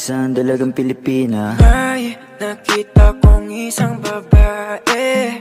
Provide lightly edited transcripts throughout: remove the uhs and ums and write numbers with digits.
Isang dalagang Pilipina. May nakita kong isang babae,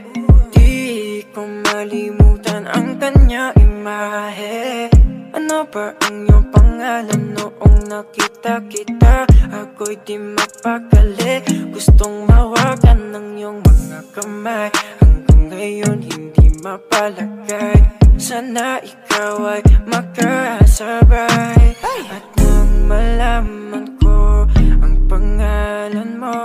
di ko malimutan ang kanya imahe. Ano ba ang iyong pangalan noong nakita kita? Ako'y di mapakali, gustong mawakan ng iyong mga kamay. Hanggang ngayon hindi mapalagay, sana ikaw ay makasabay. At nang malaman ko ang pangalan mo,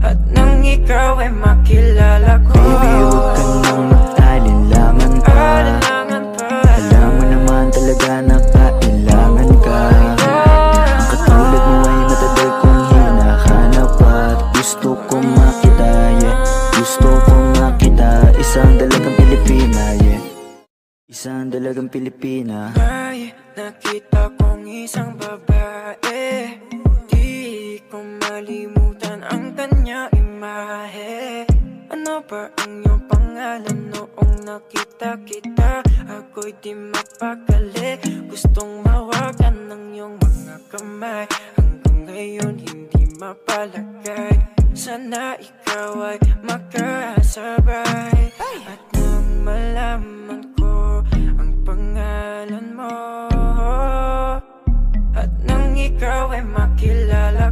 at nang ikaw ay makilala ko, Baby, huwag ka nang mag-alinlangan pa. Alam mo naman talaga na kailangan ka. Ang katulad mo ay matagal kong hinahanap at gusto kong makita, yeah. Gusto kong makita. Isang dalagang Pilipina, yeah. Isang dalagang Pilipina. May nakita kong isang babae, di ko malimutan ang kanya imahe. Ano ba ang iyong pangalan noong nakita kita? Ako'y di mapakali, gustong mawakan ng iyong mga kamay. Hanggang ngayon hindi mapalagay, sana ikaw ay makasabay. At nang malaman ko ang pangalan mo, at nang ikaw ay makilala